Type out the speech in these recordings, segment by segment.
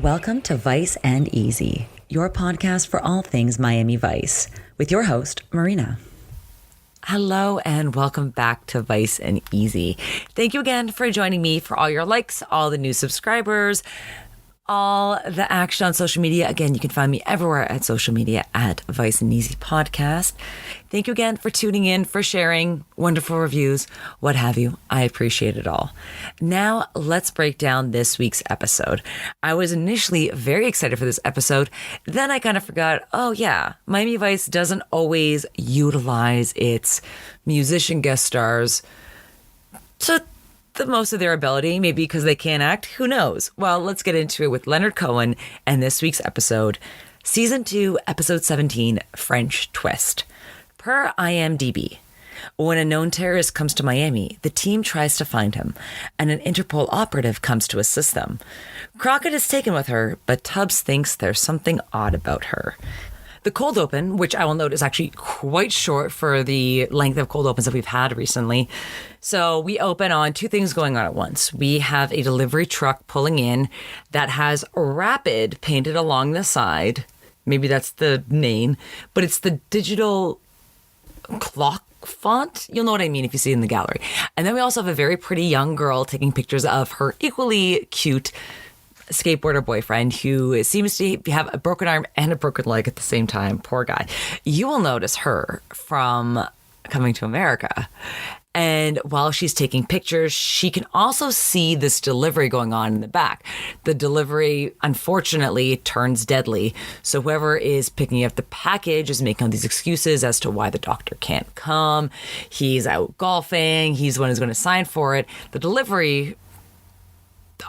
Welcome to Vice and Easy, your podcast for all things Miami Vice, with your host, Marina. Hello and welcome back to Vice and Easy. Thank you again for joining me, for all your likes, all the new subscribers, all the action on social media. Again, you can find me everywhere at social media at Vice and Easy Podcast. Thank you again for tuning in, for sharing, wonderful reviews, what have you. I appreciate it all. Now, let's break down this week's episode. I was initially very excited for this episode. Then I kind of forgot, oh yeah, Miami Vice doesn't always utilize its musician guest stars to the most of their ability, maybe because they can't act, who knows? Well, let's get into it with Leonard Cohen and this week's episode, Season 2, Episode 17, French Twist. Per IMDb, when a known terrorist comes to Miami, the team tries to find him, and an Interpol operative comes to assist them. Crockett is taken with her, but Tubbs thinks there's something odd about her. The cold open, which I will note is actually quite short for the length of cold opens that we've had recently. So we open on two things going on at once. We have a delivery truck pulling in that has Rapid painted along the side. Maybe that's the name, but it's the digital clock font. You'll know what I mean if you see it in the gallery. And then we also have a very pretty young girl taking pictures of her equally cute skateboarder boyfriend who seems to have a broken arm and a broken leg at the same time. Poor guy. You will notice her from Coming to America. And while she's taking pictures, she can also see this delivery going on in the back. The delivery, unfortunately, turns deadly. So whoever is picking up the package is making all these excuses as to why the doctor can't come. He's out golfing. He's the one who's going to sign for it. The delivery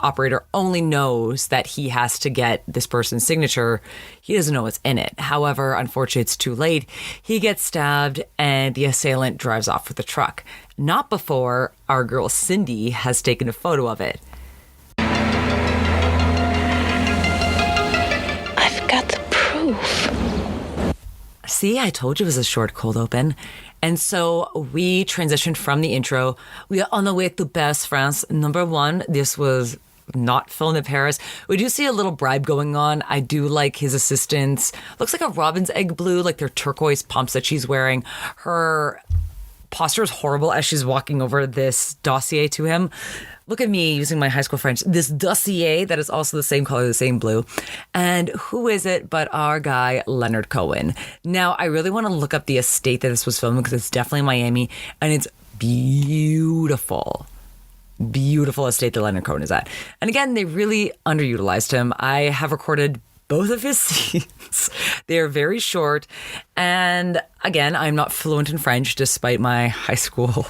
operator only knows that he has to get this person's signature. He doesn't know what's in it. However, unfortunately, it's too late. He gets stabbed and the assailant drives off with the truck. Not before our girl Cindy has taken a photo of it. I've got the proof. See, I told you it was a short cold open. And so we transitioned from the intro. We are on the way to Paris, France. Number one, this was not filmed in Paris. We do see a little bribe going on. I do like his assistants. Looks like a robin's egg blue, like their turquoise pumps that she's wearing. Her posture is horrible as she's walking over this dossier to him. Look at me using my high school French. This dossier that is also the same color, the same blue. And who is it but our guy, Leonard Cohen? Now, I really want to look up the estate that this was filmed because it's definitely Miami and it's beautiful. Beautiful estate that Leonard Cohen is at. And again, they really underutilized him. I have recorded both of his scenes. They are very short. And again, I'm not fluent in French despite my high school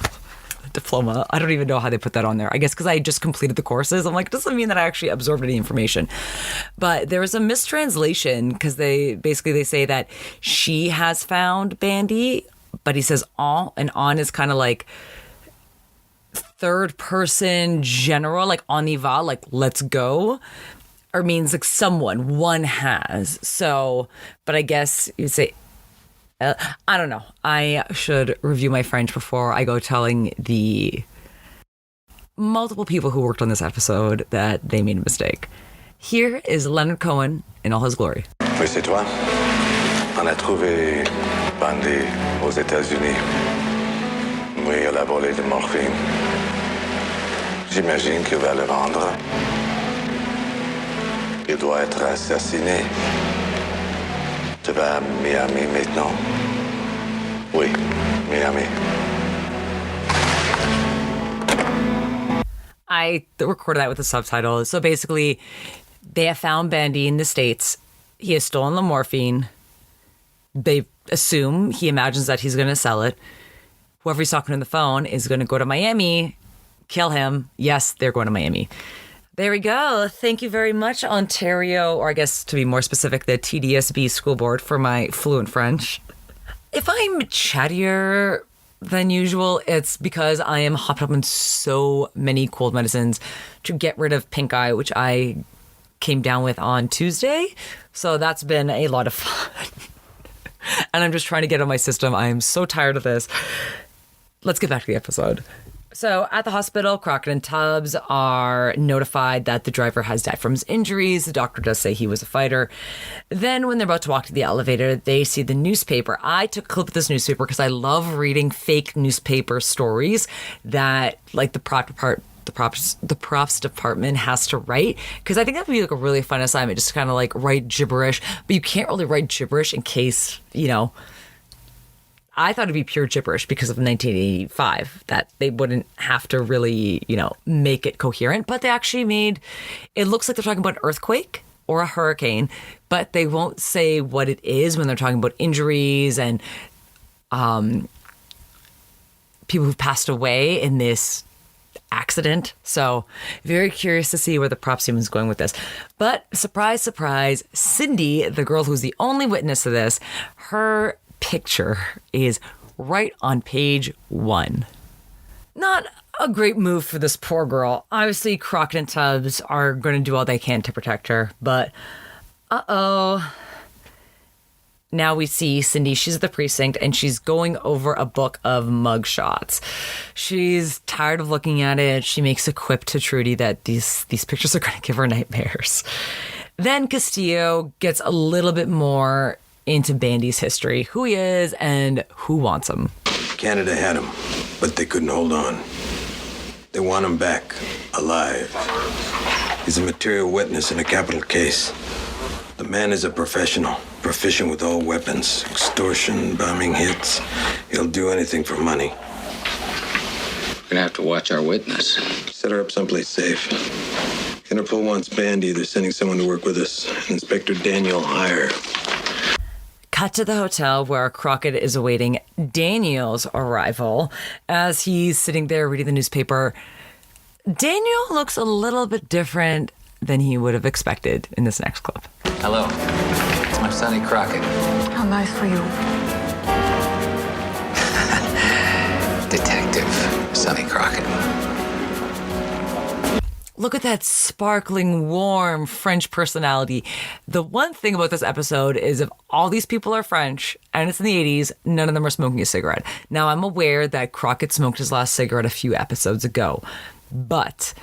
diploma. I don't even know how they put that on there. I guess because I just completed the courses. I'm like, it doesn't mean that I actually absorbed any information. But there was a mistranslation because they say that she has found Bandy, but he says on, and on is kind of like third person general, like on y va, like let's go, or means like one has. So, but I guess you'd say, I don't know. I should review my French before I go telling the multiple people who worked on this episode that they made a mistake. Here is Leonard Cohen in all his glory. Oui, c'est toi. On a trouvé Bandy aux États-Unis. Oui, elle a volé de morphine. J'imagine qu'il va le vendre. Il doit être assassiné. Tu vas à Miami maintenant? Oui, Miami. I recorded that with the subtitle. So basically, they have found Bandy in the States. He has stolen the morphine. They assume, he imagines that he's going to sell it. Whoever he's talking on the phone is going to go to Miami, kill him. Yes, they're going to Miami. There we go. Thank you very much, Ontario, or I guess to be more specific, the TDSB school board for my fluent French. If I'm chattier than usual, it's because I am hopped up on so many cold medicines to get rid of pink eye, which I came down with on Tuesday. So that's been a lot of fun. And I'm just trying to get on my system. I am so tired of this. Let's get back to the episode. So at the hospital, Crockett and Tubbs are notified that the driver has died from his injuries. The doctor does say he was a fighter. Then when they're about to walk to the elevator, they see the newspaper. I took a clip of this newspaper because I love reading fake newspaper stories that like the props department has to write, because I think that would be like a really fun assignment, just kind of like write gibberish, but you can't really write gibberish in case, I thought it'd be pure gibberish because of 1985, that they wouldn't have to really, make it coherent. But they actually it looks like they're talking about an earthquake or a hurricane, but they won't say what it is when they're talking about injuries and people who've passed away in this accident. So very curious to see where the props team is going with this. But surprise, surprise, Cindy, the girl who's the only witness to this, her picture is right on page 1. Not a great move for this poor girl. Obviously, Crockett and Tubbs are going to do all they can to protect her, but now we see Cindy, she's at the precinct, and she's going over a book of mugshots. She's tired of looking at it. She makes a quip to Trudy that these pictures are going to give her nightmares. Then Castillo gets a little bit more into Bandy's history, who he is and who wants him. Canada had him, but they couldn't hold on. They want him back, alive. He's a material witness in a capital case. The man is a professional, proficient with all weapons, extortion, bombing hits. He'll do anything for money. We're gonna have to watch our witness. Set her up someplace safe. Interpol wants Bandy. They're sending someone to work with us. Inspector Daniel Heyer. Cut to the hotel where Crockett is awaiting Daniel's arrival. As he's sitting there reading the newspaper, Daniel looks a little bit different than he would have expected in this next clip. Hello, it's my Sonny Crockett. How nice for you. Detective Sonny Crockett. Look at that sparkling, warm French personality. The one thing about this episode is if all these people are French and it's in the 80s, none of them are smoking a cigarette. Now, I'm aware that Crockett smoked his last cigarette a few episodes ago, but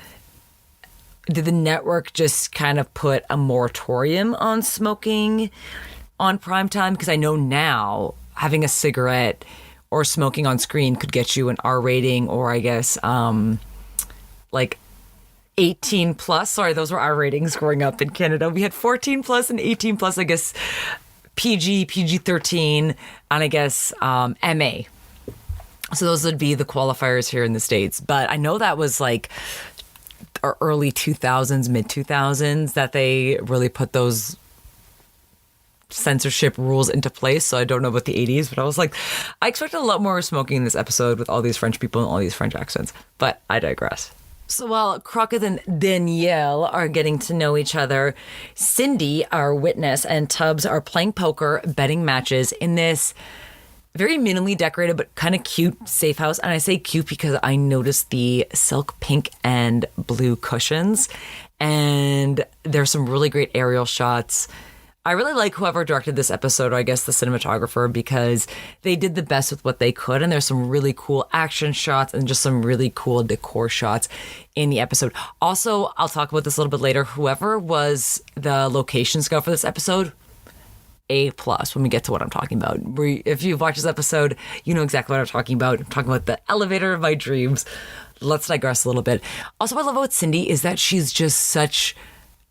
did the network just kind of put a moratorium on smoking on primetime? Because I know now having a cigarette or smoking on screen could get you an R rating, or I guess like 18 plus. Sorry, those were our ratings growing up in Canada. We had 14 plus and 18 plus, I guess PG-13, and I guess MA. So those would be the qualifiers here in the States. But I know that was like our early 2000s, mid 2000s that they really put those censorship rules into place. So I don't know about the 80s, but I was like, I expected a lot more smoking in this episode with all these French people and all these French accents. But I digress. So while Crockett and Danielle are getting to know each other, Cindy, our witness, and Tubbs are playing poker, betting matches in this very minimally decorated but kind of cute safe house. And I say cute because I noticed the silk pink and blue cushions, and there's some really great aerial shots. I really like whoever directed this episode, or I guess the cinematographer, because they did the best with what they could. And there's some really cool action shots and just some really cool decor shots in the episode. Also, I'll talk about this a little bit later. Whoever was the location scout for this episode, A+ when we get to what I'm talking about. If you've watched this episode, you know exactly what I'm talking about. I'm talking about the elevator of my dreams. Let's digress a little bit. Also, what I love about Cindy is that she's just such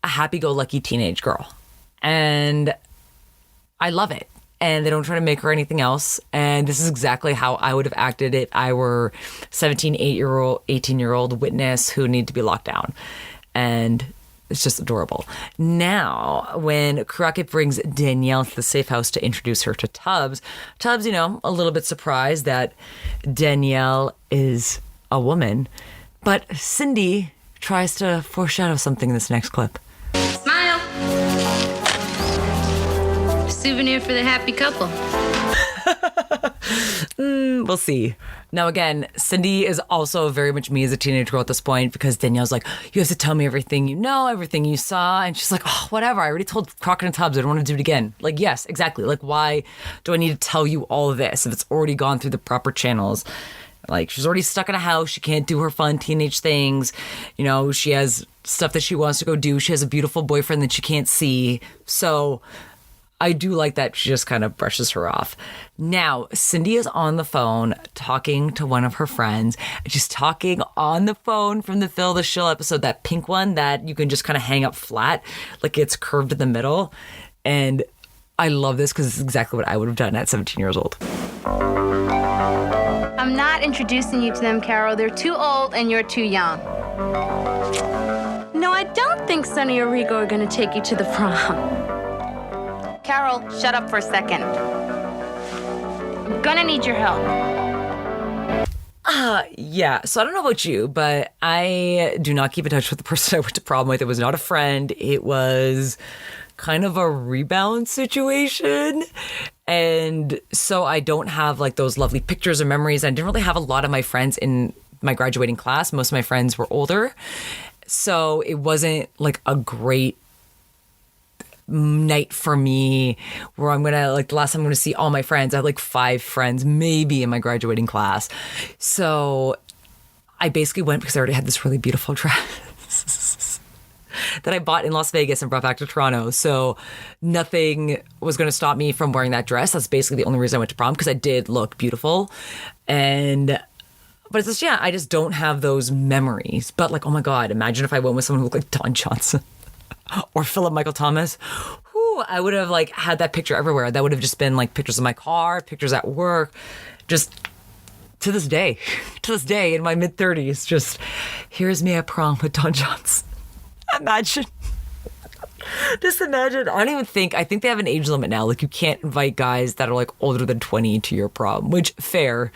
a happy-go-lucky teenage girl. And I love it. And they don't try to make her anything else. And this is exactly how I would have acted if I were 17, 18-year-old witness who need to be locked down. And it's just adorable. Now, when Crockett brings Danielle to the safe house to introduce her to Tubbs, you know, a little bit surprised that Danielle is a woman. But Cindy tries to foreshadow something in this next clip. Smile. Souvenir for the happy couple. We'll see. Now, again, Cindy is also very much me as a teenage girl at this point, because Danielle's like, you have to tell me everything you know, everything you saw. And she's like, oh, whatever. I already told Crockett and Tubbs. I don't want to do it again. Like, yes, exactly. Like, why do I need to tell you all of this if it's already gone through the proper channels? Like, she's already stuck in a house. She can't do her fun teenage things. You know, she has stuff that she wants to go do. She has a beautiful boyfriend that she can't see. So I do like that she just kind of brushes her off. Now, Cindy is on the phone talking to one of her friends. She's talking on the phone from the Phil the Shill episode, that pink one that you can just kind of hang up flat, like it's curved in the middle. And I love this because it's exactly what I would have done at 17 years old. I'm not introducing you to them, Carol. They're too old and you're too young. No, I don't think Sonny or Rico are going to take you to the prom. Carol, shut up for a second. I'm gonna need your help. Yeah, so I don't know about you, but I do not keep in touch with the person I went to prom with. It was not a friend. It was kind of a rebound situation. And so I don't have like those lovely pictures or memories. I didn't really have a lot of my friends in my graduating class. Most of my friends were older. So it wasn't like a great night for me where I'm gonna, like, the last time I'm gonna see all my friends. I had like 5 friends maybe in my graduating class. So I basically went because I already had this really beautiful dress that I bought in Las Vegas and brought back to Toronto. So nothing was going to stop me from wearing that dress. That's basically the only reason I went to prom, because I did look beautiful. But it's just, yeah, I just don't have those memories. But like, oh my God, imagine if I went with someone who looked like Don Johnson or Philip Michael Thomas. Whew, I would have like had that picture everywhere. That would have just been like pictures of my car, pictures at work, just to this day in my mid-30s, just here's me at prom with Don Johnson. Imagine. Just imagine. I think they have an age limit now. Like, you can't invite guys that are like older than 20 to your prom, which fair.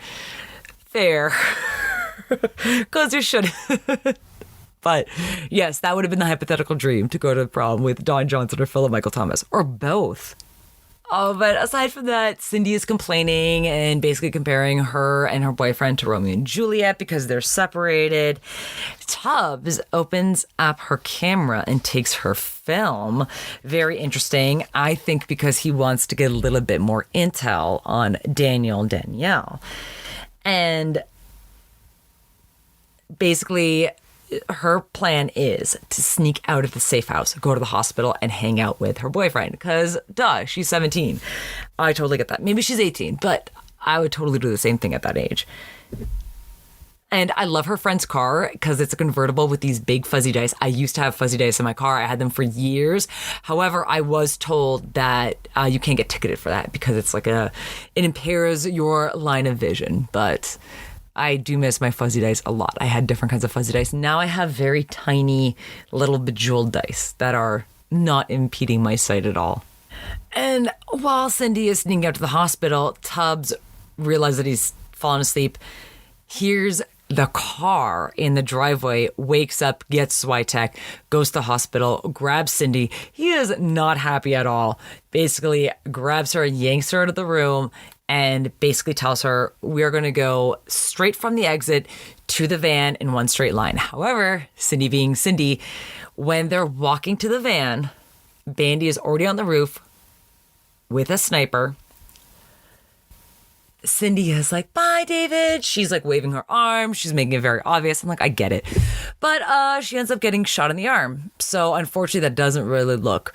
Because you should. But yes, that would have been the hypothetical dream, to go to the prom with Don Johnson or Philip Michael Thomas, or both. Oh, but aside from that, Cindy is complaining and basically comparing her and her boyfriend to Romeo and Juliet because they're separated. Tubbs opens up her camera and takes her film. Very interesting, I think, because he wants to get a little bit more intel on Daniel and Danielle. And basically, her plan is to sneak out of the safe house, go to the hospital, and hang out with her boyfriend. Because, duh, she's 17. I totally get that. Maybe she's 18, but I would totally do the same thing at that age. And I love her friend's car because it's a convertible with these big fuzzy dice. I used to have fuzzy dice in my car. I had them for years. However, I was told that you can't get ticketed for that because it's like it impairs your line of vision. But I do miss my fuzzy dice a lot. I had different kinds of fuzzy dice. Now I have very tiny little bejeweled dice that are not impeding my sight at all. And while Cindy is sneaking out to the hospital, Tubbs realizes that he's fallen asleep, hears the car in the driveway, wakes up, gets Switek, goes to the hospital, grabs Cindy. He is not happy at all. Basically grabs her, yanks her out of the room, and basically tells her, we are going to go straight from the exit to the van in one straight line. However, Cindy being Cindy, when they're walking to the van, Bandy is already on the roof with a sniper. Cindy is like, bye, David. She's like waving her arm. She's making it very obvious. I'm like, I get it. But she ends up getting shot in the arm. So unfortunately, that doesn't really look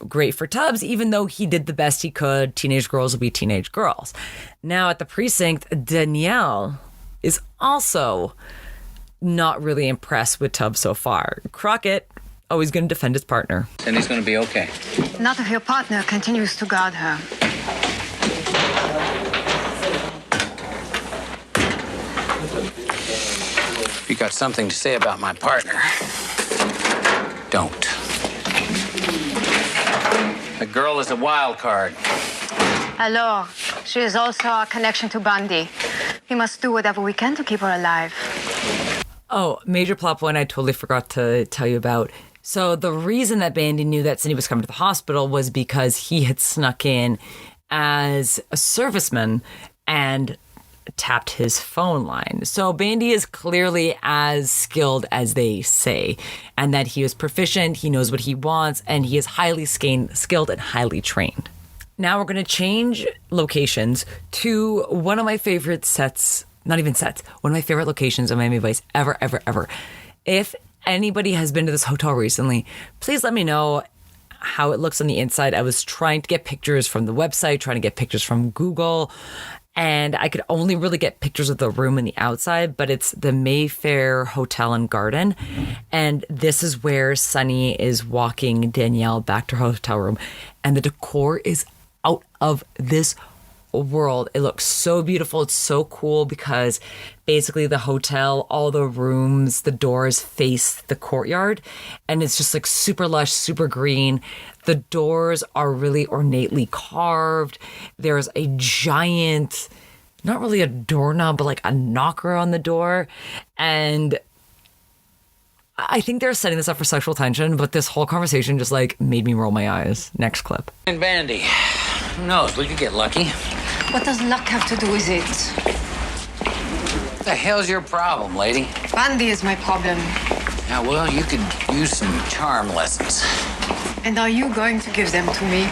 great for Tubbs, even though he did the best he could. Teenage girls will be teenage girls. Now at the precinct, Danielle is also not really impressed with Tubbs so far. Crockett, he's going to defend his partner. Cindy's going to be okay. Not if your partner continues to guard her. If you got something to say about my partner, don't. The girl is a wild card. Alors, she is also our connection to Bundy. We must do whatever we can to keep her alive. Oh, major plot point I totally forgot to tell you about. So the reason that Bandy knew that Cindy was coming to the hospital was because he had snuck in as a serviceman and tapped his phone line. So Bandy is clearly as skilled as they say, and that he is proficient, he knows what he wants, and he is highly skilled and highly trained. Now we're going to change locations to one of my favorite sets not even sets, one of my favorite locations of Miami Vice ever, ever, ever. If anybody has been to this hotel recently, please let me know how it looks on the inside. I was trying to get pictures from the website, trying to get pictures from Google, and I could only really get pictures of the room and the outside, but it's the Mayfair Hotel and Garden. And this is where Sunny is walking Danielle back to her hotel room. And the decor is out of this world. It looks so beautiful. It's so cool because basically the hotel, all the rooms, the doors face the courtyard, and it's just like super lush, super green. The doors are really ornately carved. There's a giant, not really a doorknob, but like a knocker on the door. And I think they're setting this up for sexual tension, but this whole conversation just like made me roll my eyes. Next clip. And Bandy. Who knows? We could get lucky. What does luck have to do with it? What the hell's your problem, lady? Bandy is my problem. Yeah, well, you could use some charm lessons. And are you going to give them to me?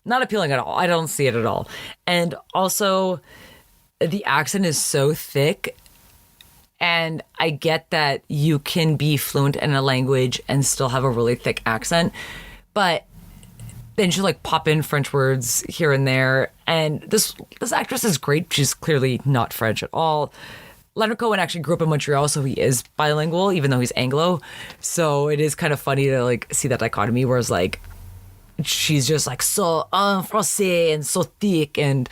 Not appealing at all. I don't see it at all. And also, the accent is so thick. And I get that you can be fluent in a language and still have a really thick accent. But then she'll like pop in French words here and there. And this actress is great. She's clearly not French at all. Leonard Cohen actually grew up in Montreal, so he is bilingual, even though he's Anglo. So it is kind of funny to like see that dichotomy, whereas like she's just like so en français and so thick, and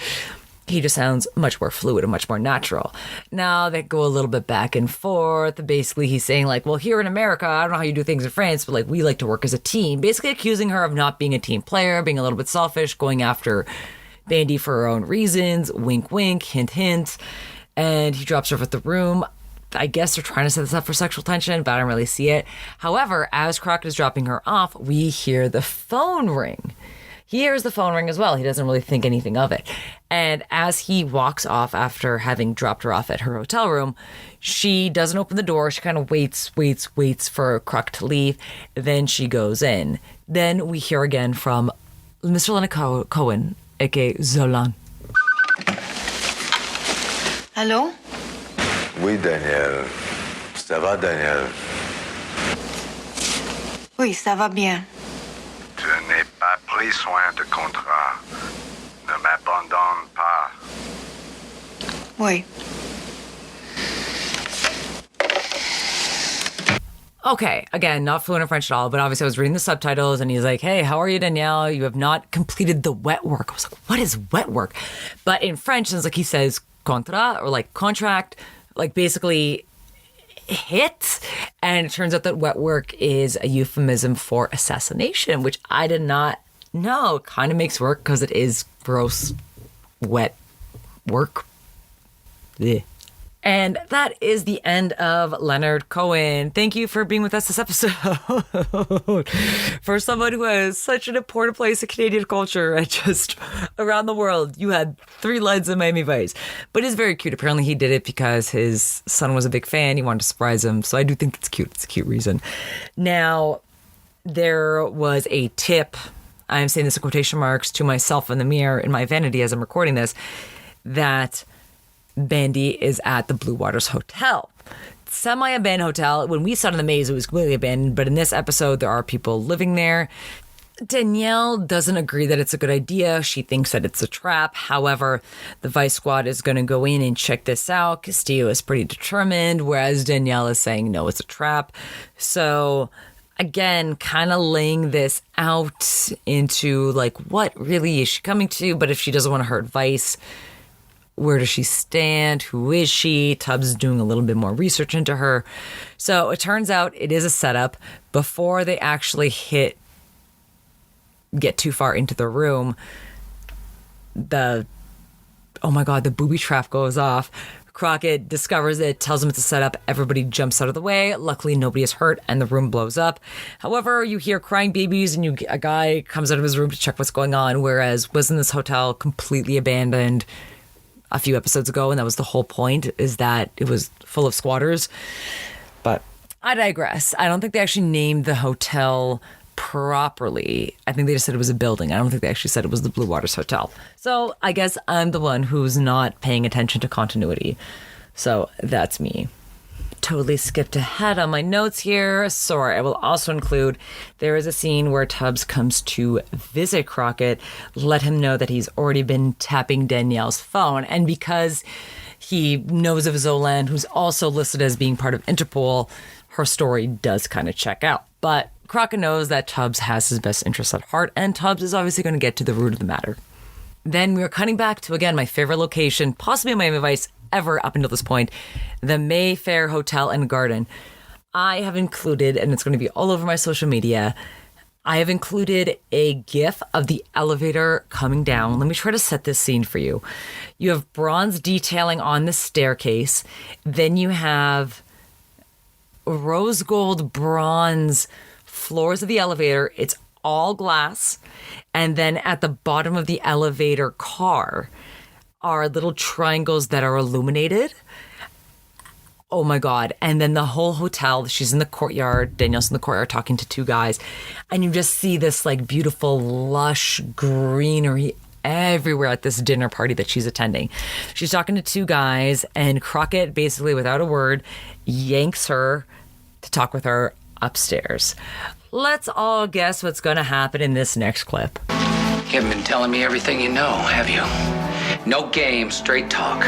he just sounds much more fluid and much more natural. Now they go a little bit back and forth. Basically, he's saying like, well, here in America, I don't know how you do things in France, but like we like to work as a team. Basically accusing her of not being a team player, being a little bit selfish, going after Bandy for her own reasons. Wink, wink, hint, hint. And he drops her off at the room. I guess they're trying to set this up for sexual tension, but I don't really see it. However, as Crockett is dropping her off, we hear the phone ring. He hears the phone ring as well. He doesn't really think anything of it. And as he walks off after having dropped her off at her hotel room, she doesn't open the door. She kind of waits for Crockett to leave. Then she goes in. Then we hear again from Mr. Leonard Cohen, aka Zolan. Hello? Oui, Daniel. Ça va, Daniel? Oui, ça va bien. Je n'ai pas pris soin de contrat. Ne m'abandonne pas. Oui. Okay, again, not fluent in French at all, but obviously I was reading the subtitles and he's like, hey, how are you, Danielle? You have not completed the wet work. I was like, what is wet work? But in French, it's like he says contrat or like contract, like basically hit. And it turns out that wet work is a euphemism for assassination, which I did not know. Kind of makes work because it is gross, wet work. Blech. And that is the end of Leonard Cohen. Thank you for being with us this episode. For someone who has such an important place in Canadian culture and just around the world, you had 3 lines of Miami Vice. But it's very cute. Apparently he did it because his son was a big fan. He wanted to surprise him. So I do think it's cute. It's a cute reason. Now, there was a tip, I'm saying this in quotation marks, to myself in the mirror in my vanity as I'm recording this, that Bandy is at the Blue Waters Hotel. Semi-abandoned hotel. When we saw it in the maze, it was completely abandoned. But in this episode, there are people living there. Danielle doesn't agree that it's a good idea. She thinks that it's a trap. However, the Vice Squad is going to go in and check this out. Castillo is pretty determined, whereas Danielle is saying, no, it's a trap. So again, kind of laying this out into like, what really is she coming to? But if she doesn't want to hurt Vice, where does she stand? Who is she? Tubbs is doing a little bit more research into her. So it turns out it is a setup. Before they actually get too far into the room, the booby trap goes off. Crockett discovers it, tells him it's a setup. Everybody jumps out of the way. Luckily, nobody is hurt, and the room blows up. However, you hear crying babies, and a guy comes out of his room to check what's going on, whereas wasn't this hotel completely abandoned a few episodes ago, and that was the whole point, is that it was full of squatters. But I digress. I don't think they actually named the hotel properly. I think they just said it was a building. I don't think they actually said it was the Blue Waters Hotel. So I guess I'm the one who's not paying attention to continuity. So that's me. Totally skipped ahead on my notes here. Sorry, I will also include there is a scene where Tubbs comes to visit Crockett, let him know that he's already been tapping Danielle's phone. And because he knows of Zolan, who's also listed as being part of Interpol, her story does kind of check out. But Crockett knows that Tubbs has his best interests at heart, and Tubbs is obviously going to get to the root of the matter. Then we're cutting back to, again, my favorite location, possibly Miami Vice ever up until this point, the Mayfair Hotel and Garden. I have included, and it's going to be all over my social media, I have included a GIF of the elevator coming down. Let me try to set this scene for you. You have bronze detailing on the staircase. Then you have rose gold bronze floors of the elevator. It's all glass. And then at the bottom of the elevator car are little triangles that are illuminated. Oh my God. And then the whole hotel, she's in the courtyard, Danielle's in the courtyard talking to two guys. And you just see this like beautiful, lush greenery everywhere at this dinner party that she's attending. She's talking to two guys, and Crockett, basically without a word, yanks her to talk with her upstairs. Let's all guess what's going to happen in this next clip. You haven't been telling me everything you know, have you? No game, straight talk.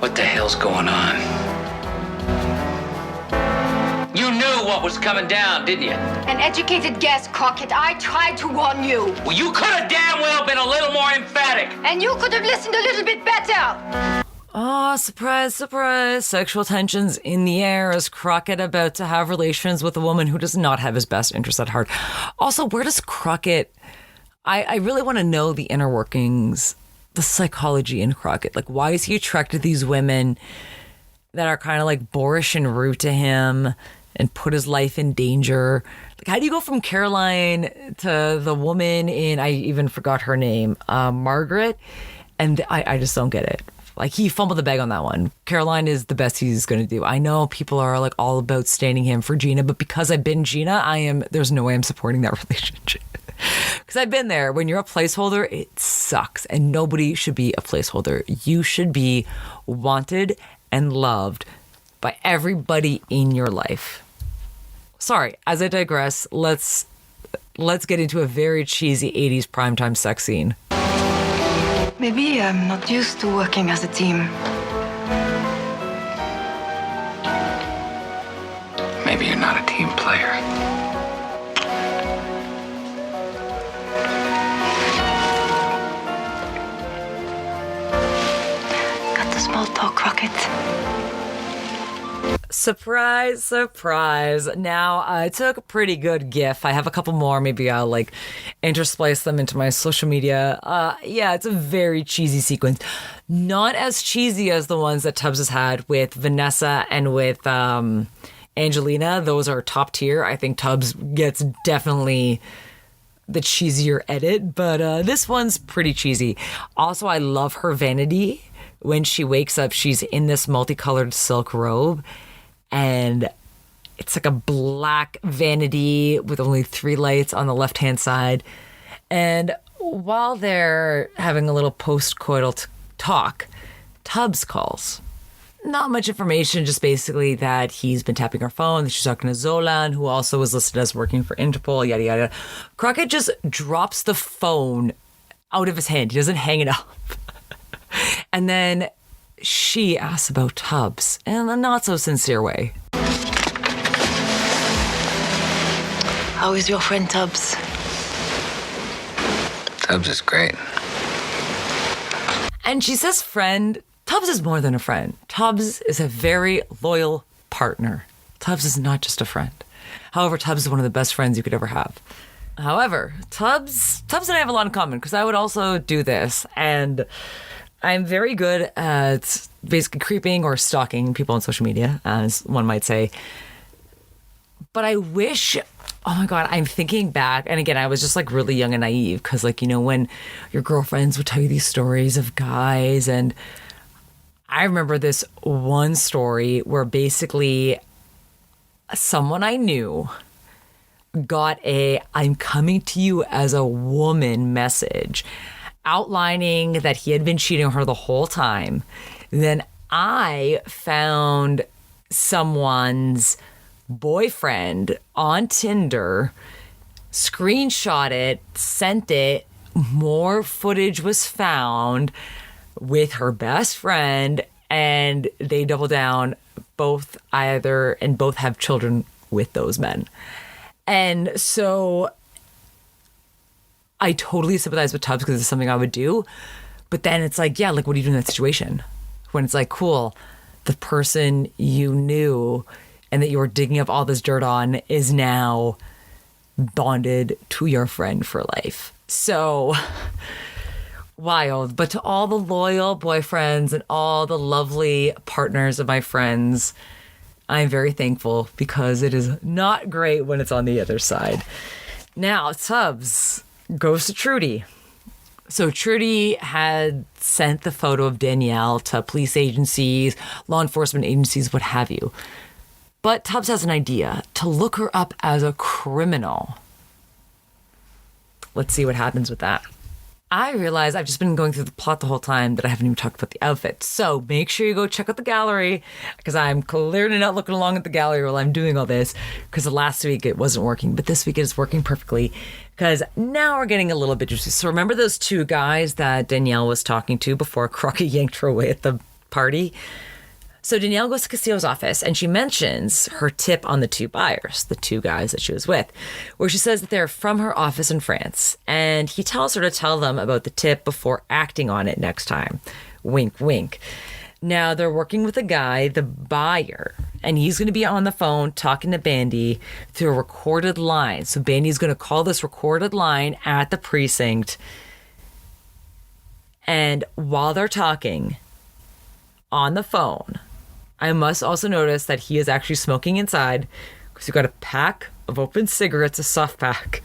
What the hell's going on? You knew what was coming down, didn't you? An educated guess, Crockett. I tried to warn you. Well, you could have damn well been a little more emphatic. And you could have listened a little bit better. Oh, surprise, surprise. Sexual tensions in the air as Crockett about to have relations with a woman who does not have his best interest at heart. Also, where does Crockett... I really want to know the inner workings, the psychology in Crockett. Like, why is he attracted to these women that are kind of like boorish and rude to him and put his life in danger? Like, how do you go from Caroline to the woman in, I even forgot her name, Margaret? And I just don't get it. Like, he fumbled the bag on that one. Caroline is the best he's going to do. I know people are like all about standing him for Gina, but because I've been Gina, there's no way I'm supporting that relationship. Because I've been there. When you're a placeholder, it sucks. And nobody should be a placeholder. You should be wanted and loved by everybody in your life. Sorry, as I digress, let's get into a very cheesy 80s primetime sex scene. Maybe I'm not used to working as a team. Maybe you're not a team player. Got the small talk, Crockett. Surprise, surprise. Now, I took a pretty good GIF. I have a couple more. Maybe I'll like intersplice them into my social media. Yeah, it's a very cheesy sequence. Not as cheesy as the ones that Tubbs has had with Vanessa and with Angelina. Those are top tier. I think Tubbs gets definitely the cheesier edit, but this one's pretty cheesy. Also, I love her vanity. When she wakes up, she's in this multicolored silk robe, and it's like a black vanity with only 3 lights on the left-hand side. And while they're having a little post-coital talk, Tubbs calls. Not much information, just basically that he's been tapping her phone, that she's talking to Zolan, who also was listed as working for Interpol, yada, yada. Crockett just drops the phone out of his hand. He doesn't hang it up. And then she asks about Tubbs in a not so sincere way. How is your friend Tubbs? Tubbs is great. And she says friend. Tubbs is more than a friend. Tubbs is a very loyal partner. Tubbs is not just a friend. However, Tubbs is one of the best friends you could ever have. However, Tubbs and I have a lot in common because I would also do this. And I'm very good at basically creeping or stalking people on social media, as one might say. But I wish, oh my God, I'm thinking back. And again, I was just like really young and naive because, like, you know, when your girlfriends would tell you these stories of guys. And I remember this one story where basically someone I knew got a "I'm coming to you as a woman" message outlining that he had been cheating on her the whole time. Then I found someone's boyfriend on Tinder, screenshot it, sent it. More footage was found with her best friend, and they double down, both have children with those men. And so I totally sympathize with Tubbs because it's something I would do. But then it's like, yeah, like, what do you do in that situation? When it's like, cool, the person you knew and that you were digging up all this dirt on is now bonded to your friend for life. So wild. But to all the loyal boyfriends and all the lovely partners of my friends, I'm very thankful, because it is not great when it's on the other side. Now, Tubbs goes to Trudy. So Trudy had sent the photo of Danielle to police agencies, law enforcement agencies, what have you. But Tubbs has an idea to look her up as a criminal. Let's see what happens with that. I realize I've just been going through the plot the whole time that I haven't even talked about the outfit. So make sure you go check out the gallery, because I'm clearly not looking along at the gallery while I'm doing all this, because last week it wasn't working, but this week it is working perfectly, because now we're getting a little bit juicy. So remember those two guys that Danielle was talking to before Crockett yanked her away at the party? So Danielle goes to Castillo's office and she mentions her tip on the two buyers, the two guys that she was with, where she says that they're from her office in France. And he tells her to tell them about the tip before acting on it next time. Wink, wink. Now they're working with a guy, the buyer, and he's going to be on the phone talking to Bandy through a recorded line. So Bandy's going to call this recorded line at the precinct. And while they're talking on the phone, I must also notice that he is actually smoking inside, because you've got a pack of open cigarettes, a soft pack,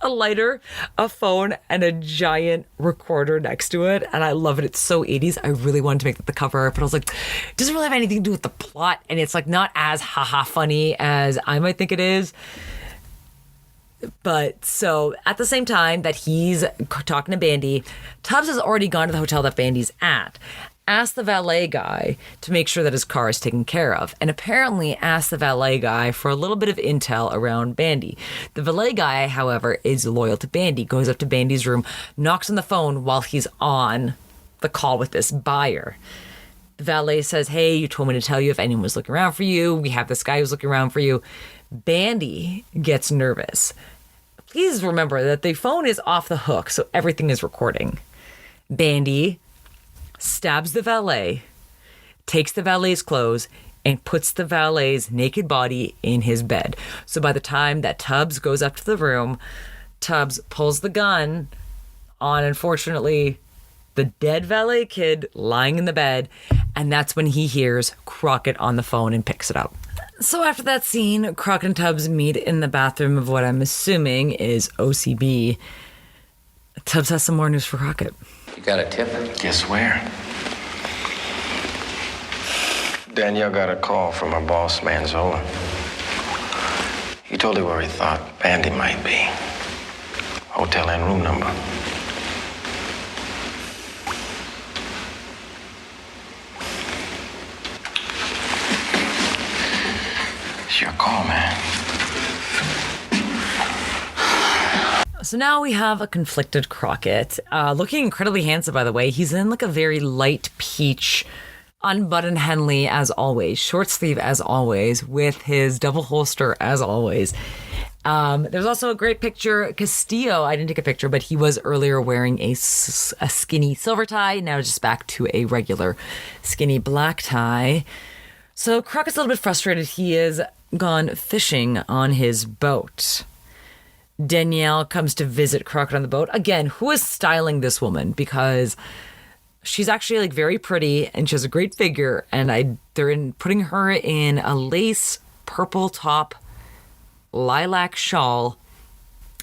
a lighter, a phone, and a giant recorder next to it. And I love it. It's so 80s. I really wanted to make that the cover, but I was like, it doesn't really have anything to do with the plot. And it's like not as haha funny as I might think it is. But so at the same time that he's talking to Bandy, Tubbs has already gone to the hotel that Bandy's at. Asked the valet guy to make sure that his car is taken care of, and apparently asked the valet guy for a little bit of intel around Bandy. The valet guy, however, is loyal to Bandy, goes up to Bandy's room, knocks on the phone while he's on the call with this buyer. The valet says, "Hey, you told me to tell you if anyone was looking around for you. We have this guy who's looking around for you." Bandy gets nervous. Please remember that the phone is off the hook, so everything is recording. Bandy stabs the valet, takes the valet's clothes, and puts the valet's naked body in his bed. So by the time that Tubbs goes up to the room, Tubbs pulls the gun on, unfortunately, the dead valet kid lying in the bed, and that's when he hears Crockett on the phone and picks it up. So after that scene, Crockett and Tubbs meet in the bathroom of what I'm assuming is OCB. Tubbs has some more news for Crockett. You got a tip? Guess where? Danielle got a call from her boss, Manzola. He told her where he thought Bandy might be. Hotel and room number. It's your call, man. So now we have a conflicted Crockett, looking incredibly handsome, by the way. He's in like a very light peach, unbuttoned Henley as always, short sleeve as always, with his double holster as always. There's also a great picture. Castillo, I didn't take a picture, but he was earlier wearing a skinny silver tie. Now just back to a regular skinny black tie. So Crockett's a little bit frustrated. He is gone fishing on his boat. Danielle comes to visit Crockett on the boat. Again, who is styling this woman? Because she's actually like very pretty and she has a great figure. And they're putting her in a lace purple top, lilac shawl,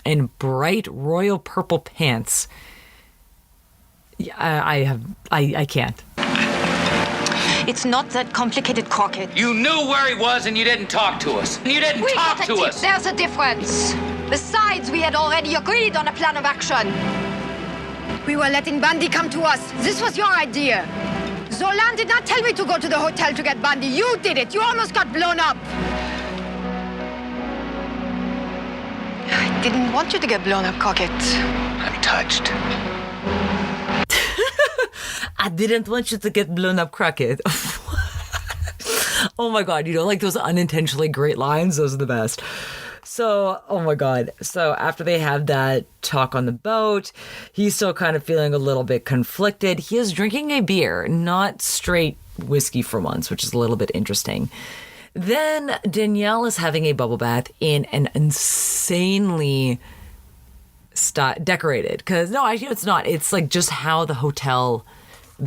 and bright royal purple pants. I can't. It's not that complicated, Crockett. You knew where he was and you didn't talk to us. You didn't talk to us. There's a difference. Besides, we had already agreed on a plan of action. We were letting Bundy come to us. This was your idea. Zolan did not tell me to go to the hotel to get Bundy. You did it. You almost got blown up. I didn't want you to get blown up, Crockett. I'm touched. I didn't want you to get blown up, Crockett. Oh my God, like those unintentionally great lines, those are the best. So, oh my God. So after they have that talk on the boat, he's still kind of feeling a little bit conflicted. He is drinking a beer, not straight whiskey for once, which is a little bit interesting. Then Danielle is having a bubble bath in an insanely decorated, because no, actually it's not. It's like just how the hotel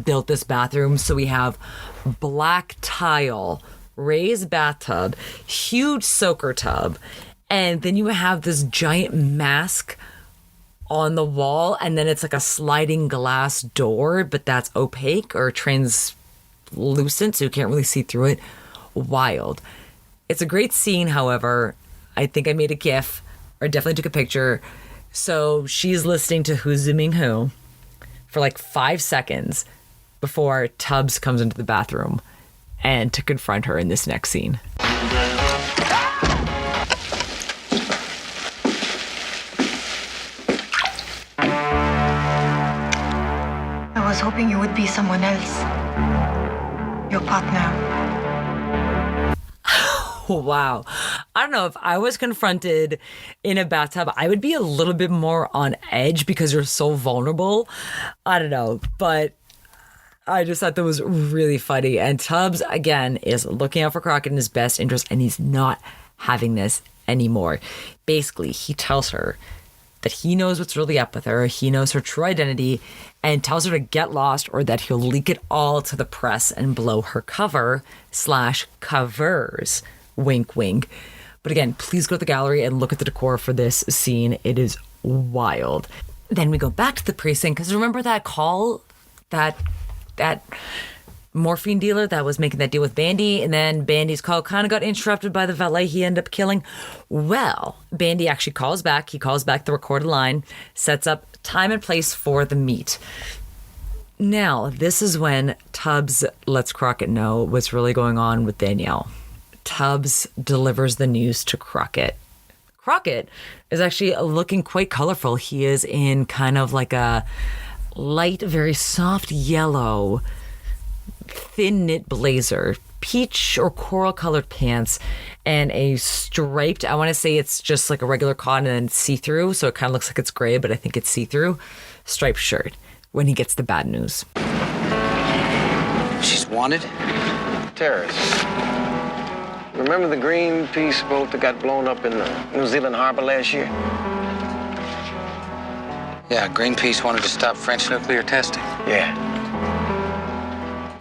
built this bathroom. So we have black tile, raised bathtub, huge soaker tub, and then you have this giant mask on the wall, and then it's like a sliding glass door, but that's opaque or translucent, so you can't really see through it. Wild. It's a great scene, however. I think I made a GIF, or definitely took a picture. So she's listening to Who's Zooming Who for like 5 seconds before Tubbs comes into the bathroom and to confront her in this next scene. I was hoping you would be someone else. Your partner. Wow. I don't know, if I was confronted in a bathtub, I would be a little bit more on edge because you're so vulnerable. I don't know, but I just thought that was really funny. And Tubbs, again, is looking out for Crockett in his best interest, and he's not having this anymore. Basically, he tells her that he knows what's really up with her. He knows her true identity and tells her to get lost, or that he'll leak it all to the press and blow her cover/covers. Wink, wink. But again, please go to the gallery and look at the decor for this scene. It is wild. Then we go back to the precinct, because remember that call, that morphine dealer that was making that deal with Bandy, and then Bandy's call kind of got interrupted by the valet he ended up killing. Well, Bandy actually calls back. He calls back the recorded line, sets up time and place for the meet. Now, this is when Tubbs lets Crockett know what's really going on with Danielle. Tubbs delivers the news to Crockett. Crockett is actually looking quite colorful. He is in kind of like a light, very soft yellow, thin knit blazer, peach or coral colored pants, and a striped, I want to say it's just like a regular cotton and see-through, so it kind of looks like it's gray, but I think it's see-through, striped shirt when he gets the bad news. She's wanted? Terrorists. Remember the Greenpeace boat that got blown up in the New Zealand harbor last year? Yeah, Greenpeace wanted to stop French nuclear testing. Yeah.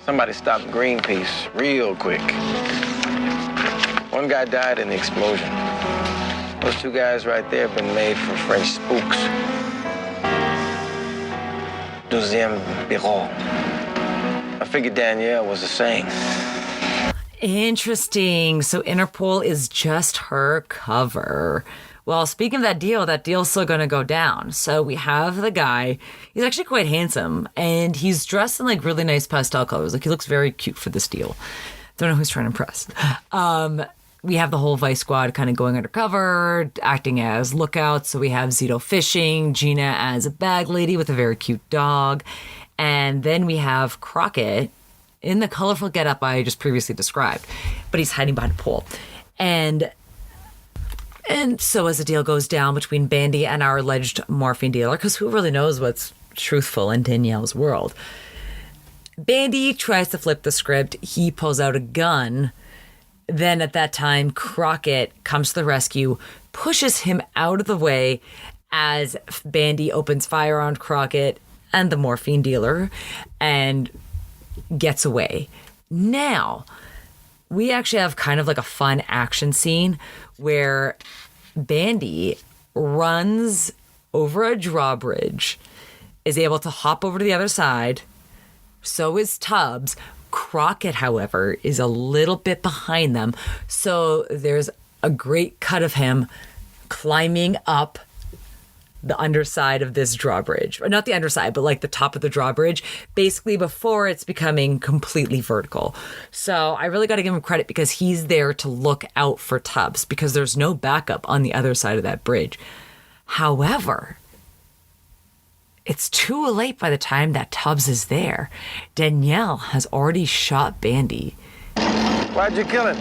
Somebody stopped Greenpeace real quick. One guy died in the explosion. Those two guys right there have been made for French spooks. Deuxième bureau. I figured Danielle was the same. Interesting. So Interpol is just her cover. Well, speaking of that deal's still going to go down. So we have the guy. He's actually quite handsome, and he's dressed in like really nice pastel colors. Like he looks very cute for this deal. Don't know who's trying to impress. We have the whole Vice Squad kind of going undercover, acting as lookouts. So we have Zito fishing, Gina as a bag lady with a very cute dog. And then we have Crockett in the colorful getup I just previously described, but he's hiding behind a pole. And so as the deal goes down between Bandy and our alleged morphine dealer, because who really knows what's truthful in Danielle's world, Bandy tries to flip the script. He pulls out a gun. Then at that time, Crockett comes to the rescue, pushes him out of the way as Bandy opens fire on Crockett and the morphine dealer and gets away. Now, we actually have kind of like a fun action scene where Bandy runs over a drawbridge, is able to hop over to the other side. So is Tubbs, Crockett, however, is a little bit behind them. So there's a great cut of him climbing up the underside of this drawbridge. Or not the underside, but like the top of the drawbridge, basically before it's becoming completely vertical. So I really got to give him credit because he's there to look out for Tubbs because there's no backup on the other side of that bridge. However, it's too late by the time that Tubbs is there. Danielle has already shot Bandy. Why'd you kill him?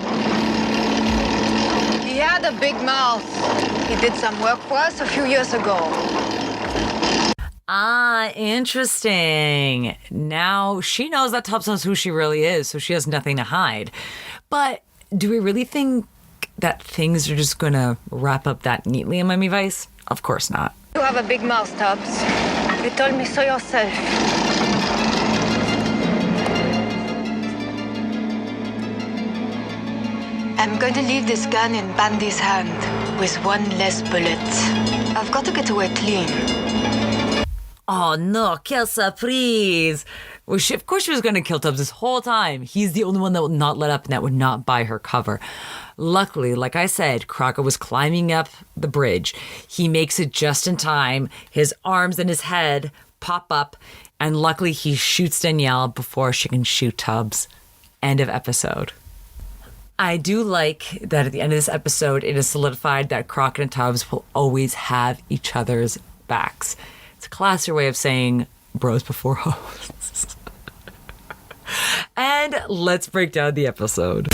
He had a big mouth. He did some work for us a few years ago. Ah, interesting. Now she knows that Tubbs knows who she really is, so she has nothing to hide. But do we really think that things are just going to wrap up that neatly in Miami Vice? Of course not. You have a big mouth, Tubbs. You told me so yourself. I'm going to leave this gun in Bandy's hand with one less bullet. I've got to get away clean. Oh no, quelle surprise. Well, of course she was going to kill Tubbs this whole time. He's the only one that would not let up and that would not buy her cover. Luckily, like I said, Crockett was climbing up the bridge. He makes it just in time. His arms and his head pop up, and luckily he shoots Danielle before she can shoot Tubbs. End of episode. I do like that at the end of this episode, it is solidified that Crockett and Tubbs will always have each other's backs. It's a classier way of saying bros before hoes. And let's break down the episode.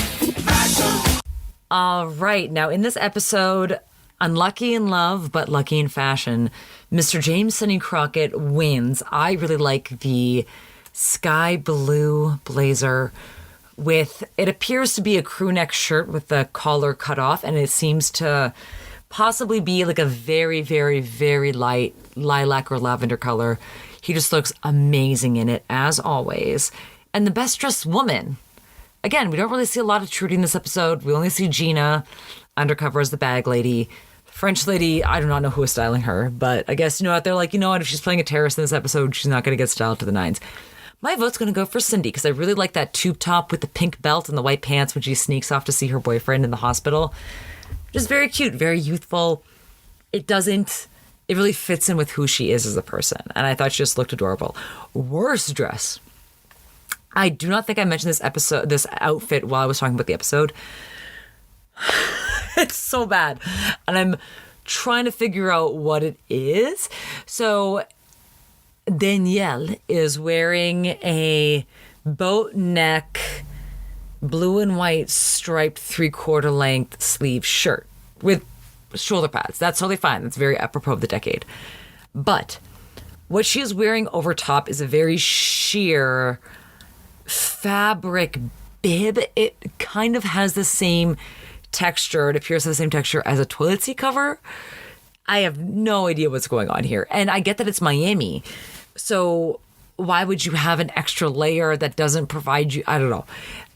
All right. Now, in this episode, unlucky in love, but lucky in fashion, Mr. James Sonny Crockett wins. I really like the sky blue blazer with, it appears to be a crew neck shirt with the collar cut off, and it seems to possibly be like a very, very, very light lilac or lavender color. He just looks amazing in it, as always. And the best dressed woman. Again, we don't really see a lot of Trudy in this episode. We only see Gina undercover as the bag lady. French lady, I do not know who is styling her, but I guess, they're like, if she's playing a terrorist in this episode, she's not going to get styled to the nines. My vote's going to go for Cindy because I really like that tube top with the pink belt and the white pants when she sneaks off to see her boyfriend in the hospital. Just very cute, very youthful. It really fits in with who she is as a person. And I thought she just looked adorable. Worst dress. I do not think I mentioned this outfit while I was talking about the episode. It's so bad. And I'm trying to figure out what it is. So Danielle is wearing a boat neck, blue and white striped 3/4 length sleeve shirt with shoulder pads. That's totally fine. That's very apropos of the decade. But what she is wearing over top is a very sheer fabric bib. It kind of has the same texture. It appears to have the same texture as a toilet seat cover. I have no idea what's going on here. And I get that it's Miami. So why would you have an extra layer that doesn't provide you? I don't know.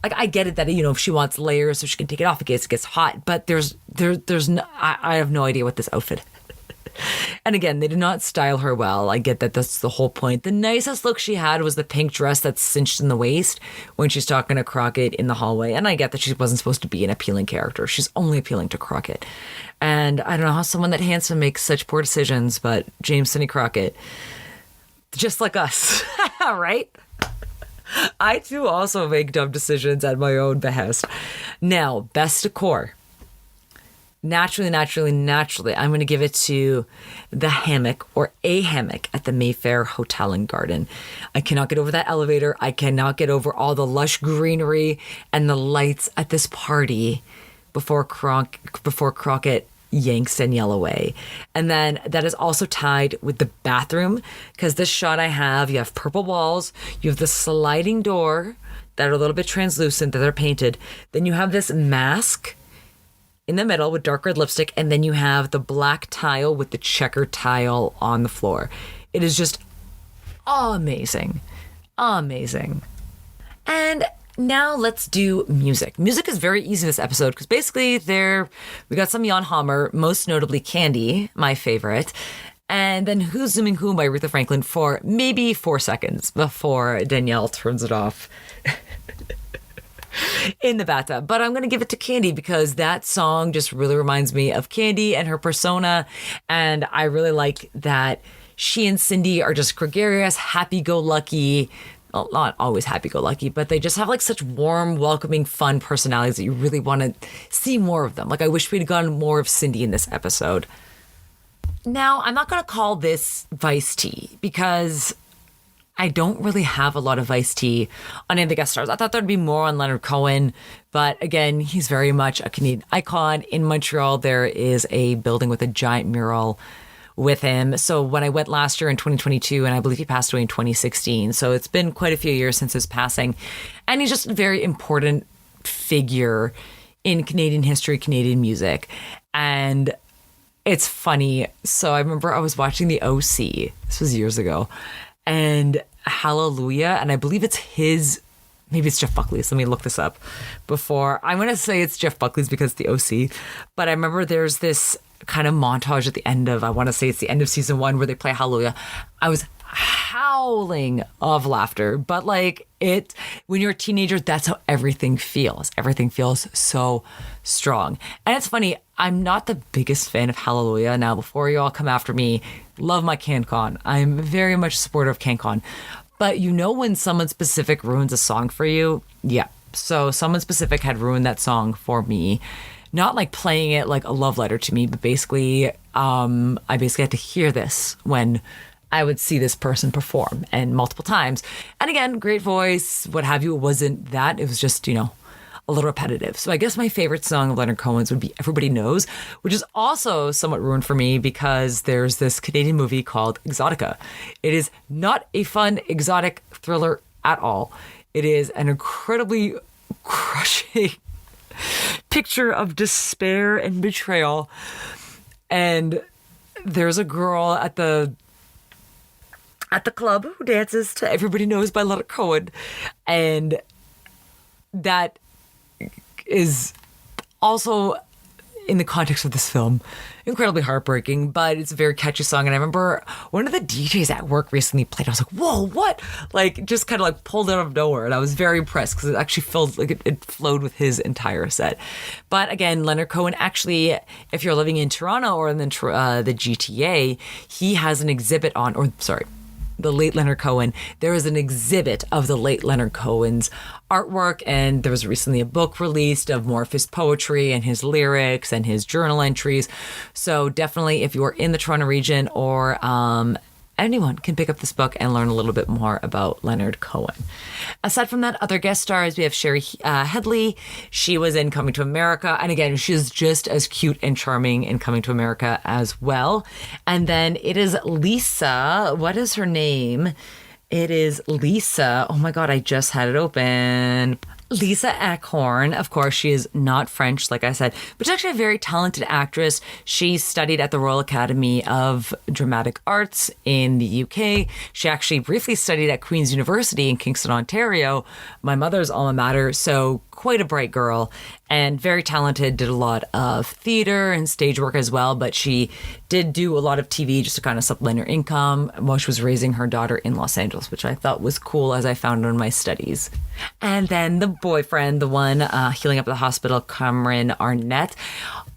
Like, I get it that, if she wants layers so she can take it off in case it gets hot. But there's no, I have no idea what this outfit is. And again, they did not style her well. I get that that's the whole point. The nicest look she had was the pink dress that's cinched in the waist when she's talking to Crockett in the hallway. And I get that she wasn't supposed to be an appealing character. She's only appealing to Crockett. And I don't know how someone that handsome makes such poor decisions, but James Sonny Crockett, just like us, right? I too also make dumb decisions at my own behest. Now, best decor. Naturally, I'm going to give it to the hammock or a hammock at the Mayfair Hotel and Garden. I cannot get over that elevator. I cannot get over all the lush greenery and the lights at this party before Crockett yanks Danielle away. And then that is also tied with the bathroom, because this shot you have purple walls, you have the sliding door that are a little bit translucent that are painted. Then you have this mask in the middle with dark red lipstick, and then you have the black tile with the checkered tile on the floor. It is just amazing. Amazing. And now let's do music. Music is very easy this episode because basically we got some Jan Hammer, most notably Candy, my favorite, and then Who's Zooming Who by Aretha Franklin for maybe 4 seconds before Danielle turns it off. in the bathtub. But I'm going to give it to Candy because that song just really reminds me of Candy and her persona. And I really like that she and Cindy are just gregarious, happy-go-lucky. Well, not always happy-go-lucky, but they just have like such warm, welcoming, fun personalities that you really want to see more of them. Like I wish we'd gotten more of Cindy in this episode. Now, I'm not going to call this Vice Tea because I don't really have a lot of Vice Tea on any of the guest stars. I thought there'd be more on Leonard Cohen, but again, he's very much a Canadian icon. In Montreal, there is a building with a giant mural with him. So when I went last year in 2022, and I believe he passed away in 2016. So it's been quite a few years since his passing. And he's just a very important figure in Canadian history, Canadian music. And it's funny. So I remember I was watching the OC. This was years ago. And Hallelujah. And I believe it's his, maybe it's Jeff Buckley's. Let me look this up before. I'm going to say it's Jeff Buckley's because it's the OC. But I remember there's this kind of montage at the end of, I want to say it's the end of season 1 where they play Hallelujah. I was howling of laughter, but like it, when you're a teenager, that's how everything feels. Everything feels so strong. And it's funny, I'm not the biggest fan of Hallelujah. Now, before you all come after me, love my CanCon. I'm very much supportive of CanCon. But you know when someone specific ruins a song for you? Yeah. So someone specific had ruined that song for me. Not like playing it like a love letter to me, but basically, I basically had to hear this when I would see this person perform, and multiple times. And again, great voice, what have you. It wasn't that. It was just, you know, a little repetitive. So I guess my favorite song of Leonard Cohen's would be Everybody Knows, which is also somewhat ruined for me because there's this Canadian movie called Exotica. It is not a fun, exotic thriller at all. It is an incredibly crushing picture of despair and betrayal. And there's a girl at the club who dances to Everybody Knows by Leonard Cohen. And that is also, in the context of this film, incredibly heartbreaking, but it's a very catchy song. And I remember one of the DJs at work recently played. I was like, whoa, what? Like, just kind of like pulled out of nowhere. And I was very impressed because it actually felt like it flowed with his entire set. But again, Leonard Cohen, actually, if you're living in Toronto or in the GTA, he has an exhibit on, or sorry, the late Leonard Cohen. There is an exhibit of the late Leonard Cohen's artwork, and there was recently a book released of more of his poetry and his lyrics and his journal entries. So definitely, if you're in the Toronto region or anyone can pick up this book and learn a little bit more about Leonard Cohen. Aside from that, other guest stars, we have Sherry Headley. She was in Coming to America. And again, she's just as cute and charming in Coming to America as well. And then it is Lisa. What is her name? It is Lisa. Oh my God, I just had it open. Lisa Ackhorn. Of course, she is not French, like I said, but she's actually a very talented actress. She studied at the Royal Academy of Dramatic Arts in the UK. She actually briefly studied at Queen's University in Kingston, Ontario, my mother's alma mater. So quite a bright girl and very talented, did a lot of theater and stage work as well, but she did do a lot of TV just to kind of supplement her income while she was raising her daughter in Los Angeles, which I thought was cool as I found in my studies. And then the boyfriend, the one healing up at the hospital, Cameron Arnett,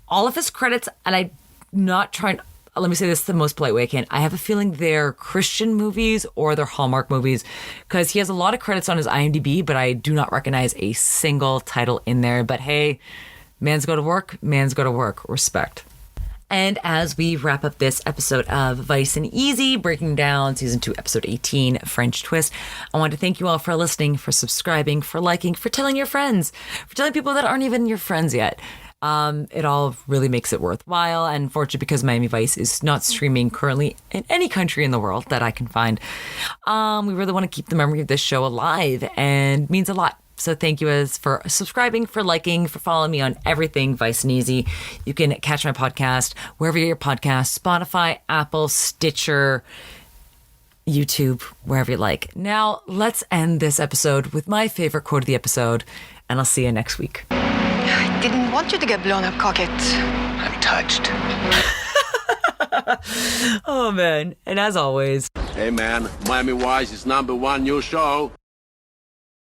all of his credits, and I'm not trying, let me say this the most polite way I can. I have a feeling they're Christian movies or they're Hallmark movies because he has a lot of credits on his IMDb, but I do not recognize a single title in there. But hey, man's go to work, respect. And as we wrap up this episode of Vice and Easy, breaking down season 2, episode 18, French Twist, I want to thank you all for listening, for subscribing, for liking, for telling your friends, for telling people that aren't even your friends yet. It all really makes it worthwhile. And fortunately, because Miami Vice is not streaming currently in any country in the world that I can find, we really want to keep the memory of this show alive, and it means a lot. So thank you for subscribing, for liking, for following me on everything Vice and Easy. You can catch my podcast wherever you get your podcasts, Spotify, Apple, Stitcher, YouTube, wherever you like. Now, let's end this episode with my favorite quote of the episode, and I'll see you next week. I didn't want you to get blown up, Crockett. I'm touched. Oh, man. And as always... Hey, man, Miami Vice is #1 new show.